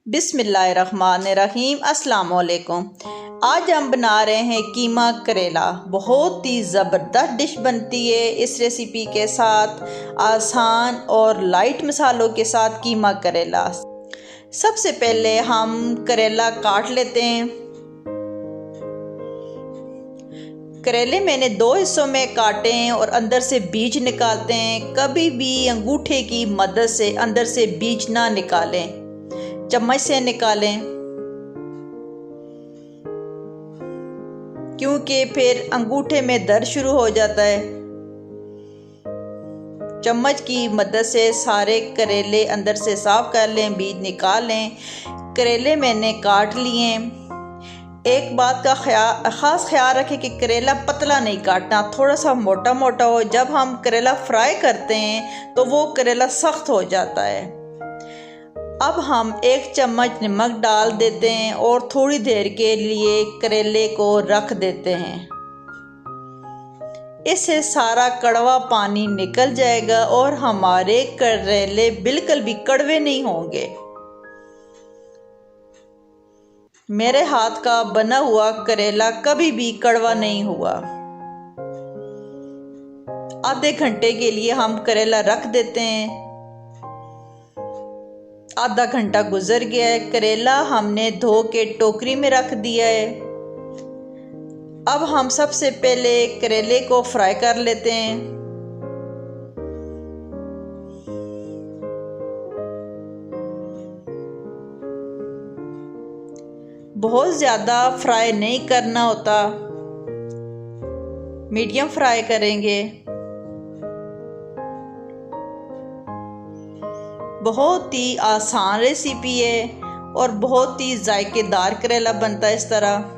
बिस्मिल्लाहिर्रहमानिर्रहीम। अस्सलाम वालेकुम। आज हम बना रहे हैं कीमा करेला। बहुत ही ज़बरदस्त डिश बनती है इस रेसिपी के साथ, आसान और लाइट मसालों के साथ कीमा करेला। सबसे पहले हम करेला काट लेते हैं। करेले मैंने 2 हिस्सों में काटे हैं और अंदर से बीज निकालते हैं। कभी भी अंगूठे की मदद से अंदर से बीज ना निकालें, चम्मच से निकालें, क्योंकि फिर अंगूठे में दर्द शुरू हो जाता है। चम्मच की मदद से सारे करेले अंदर से साफ कर लें, बीज निकाल लें। करेले मैंने काट लिए। एक बात का ख़ास ख्याल रखें कि करेला पतला नहीं काटना, थोड़ा सा मोटा मोटा हो। जब हम करेला फ्राई करते हैं तो वो करेला सख्त हो जाता है। अब हम 1 चम्मच नमक डाल देते हैं और थोड़ी देर के लिए करेले को रख देते हैं। इससे सारा कड़वा पानी निकल जाएगा और हमारे करेले बिल्कुल भी कड़वे नहीं होंगे। मेरे हाथ का बना हुआ करेला कभी भी कड़वा नहीं हुआ। आधे घंटे के लिए हम करेला रख देते हैं। आधा घंटा गुजर गया है। करेला हमने धो के टोकरी में रख दिया है। अब हम सबसे पहले करेले को फ्राई कर लेते हैं। बहुत ज़्यादा फ्राई नहीं करना होता, मीडियम फ्राई करेंगे। बहुत ही आसान रेसिपी है और बहुत ही जायकेदार करेला बनता है इस तरह।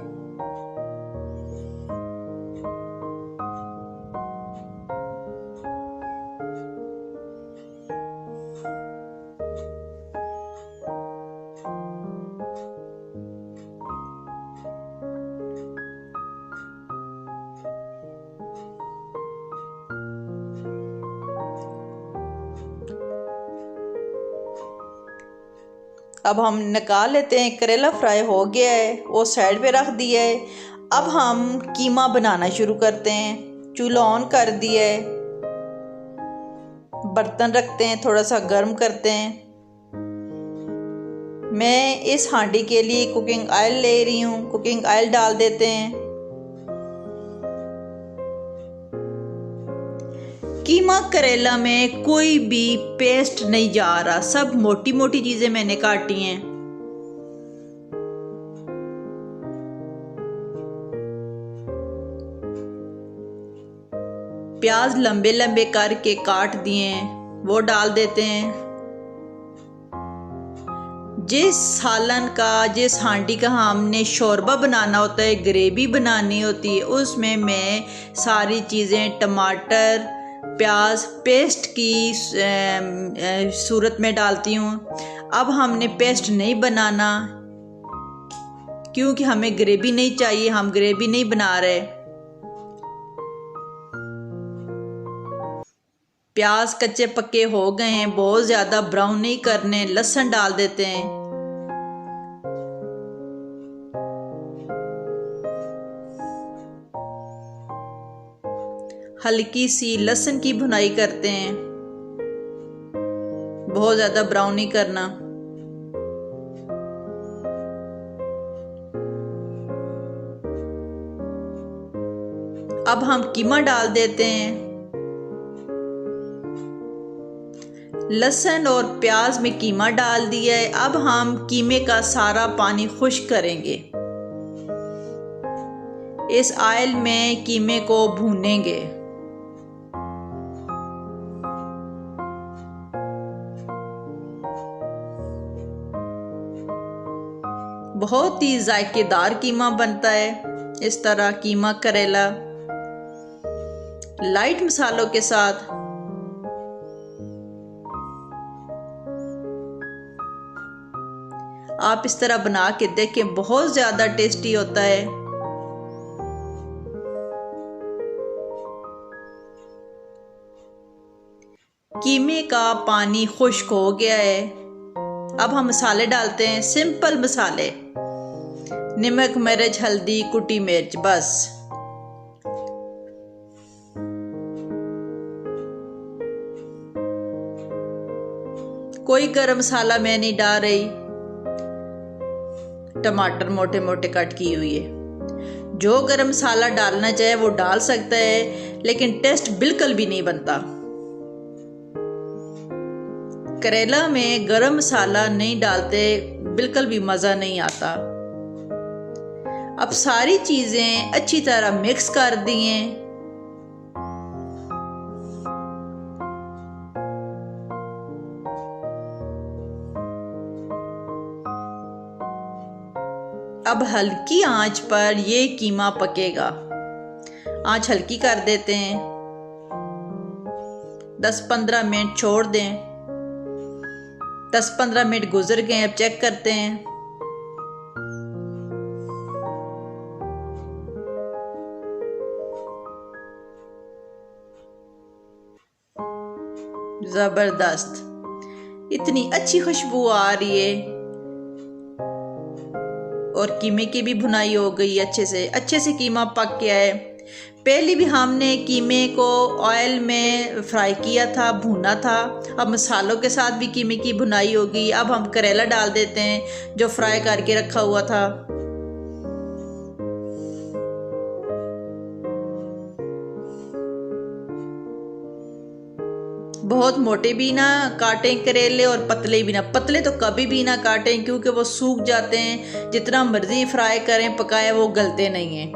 अब हम निकाल लेते हैं। करेला फ्राई हो गया है, वो साइड पे रख दिया है। अब हम कीमा बनाना शुरू करते हैं। चूल्हा ऑन कर दिया है। बर्तन रखते हैं, थोड़ा सा गर्म करते हैं। मैं इस हांडी के लिए कुकिंग ऑयल ले रही हूँ। कुकिंग ऑयल डाल देते हैं। कीमा करेला में कोई भी पेस्ट नहीं जा रहा, सब मोटी मोटी चीजें मैंने काटी हैं। प्याज लंबे लंबे करके काट दिए हैं, वो डाल देते हैं। जिस सालन का, जिस हांडी का हमने शोरबा बनाना होता है, ग्रेवी बनानी होती है, उसमें मैं सारी चीज़ें, टमाटर, प्याज पेस्ट की सूरत में डालती हूँ। अब हमने पेस्ट नहीं बनाना, क्योंकि हमें ग्रेवी नहीं चाहिए, हम ग्रेवी नहीं बना रहे। प्याज कच्चे पक्के हो गए हैं, बहुत ज़्यादा ब्राउन नहीं करने। लहसुन डाल देते हैं। हल्की सी लहसुन की भुनाई करते हैं, बहुत ज़्यादा ब्राउन नहीं करना। अब हम कीमा डाल देते हैं। लहसुन और प्याज में कीमा डाल दिया है। अब हम कीमे का सारा पानी खुश्क करेंगे। इस ऑयल में कीमे को भूनेंगे। बहुत ही जायकेदार कीमा बनता है इस तरह, कीमा करेला लाइट मसालों के साथ। आप इस तरह बना के देखें, बहुत ज़्यादा टेस्टी होता है। कीमे का पानी खुश्क हो गया है। अब हम मसाले डालते हैं, सिंपल मसाले, नमक, मिर्च, हल्दी, कुटी मिर्च, बस। कोई गरम मसाला मैं नहीं डाल रही। टमाटर मोटे मोटे कट की हुई है। जो गरम मसाला डालना चाहे वो डाल सकता है, लेकिन टेस्ट बिल्कुल भी नहीं बनता। करेला में गरम मसाला नहीं डालते बिल्कुल भी मज़ा नहीं आता। अब सारी चीज़ें अच्छी तरह मिक्स कर दिए। अब हल्की आंच पर ये कीमा पकेगा। आंच हल्की कर देते हैं, 10-15 मिनट छोड़ दें। 10-15 मिनट गुजर गए, अब चेक करते हैं। ज़बरदस्त, इतनी अच्छी खुशबू आ रही है और कीमे की भी भुनाई हो गई अच्छे से कीमा पक गया है। पहले भी हमने कीमे को ऑयल में फ्राई किया था, भुना था। अब मसालों के साथ भी कीमे की भुनाई हो गई। अब हम करेला डाल देते हैं जो फ्राई करके रखा हुआ था। बहुत मोटे भी ना काटें करेले और पतले भी ना। पतले तो कभी भी ना काटें क्योंकि वो सूख जाते हैं। जितना मर्जी फ्राई करें पकाएं, वो गलते नहीं हैं।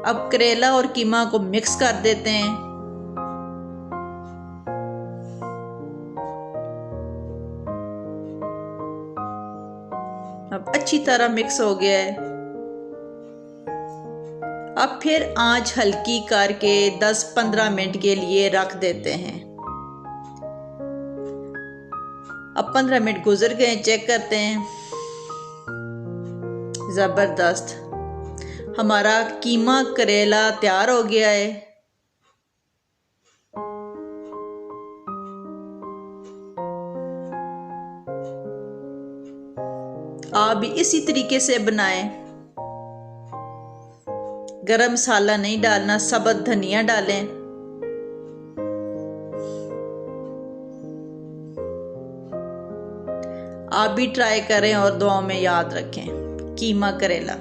अब करेला और कीमा को मिक्स कर देते हैं। अब अच्छी तरह मिक्स हो गया है। अब फिर आंच हल्की करके 10-15 मिनट के लिए रख देते हैं। अब 15 मिनट गुजर गए, चेक करते हैं। ज़बरदस्त, हमारा कीमा करेला तैयार हो गया है। आप भी इसी तरीके से बनाएं। गरम मसाला नहीं डालना, साबुत धनिया डालें। आप भी ट्राई करें और दुआओं में याद रखें। कीमा करेला।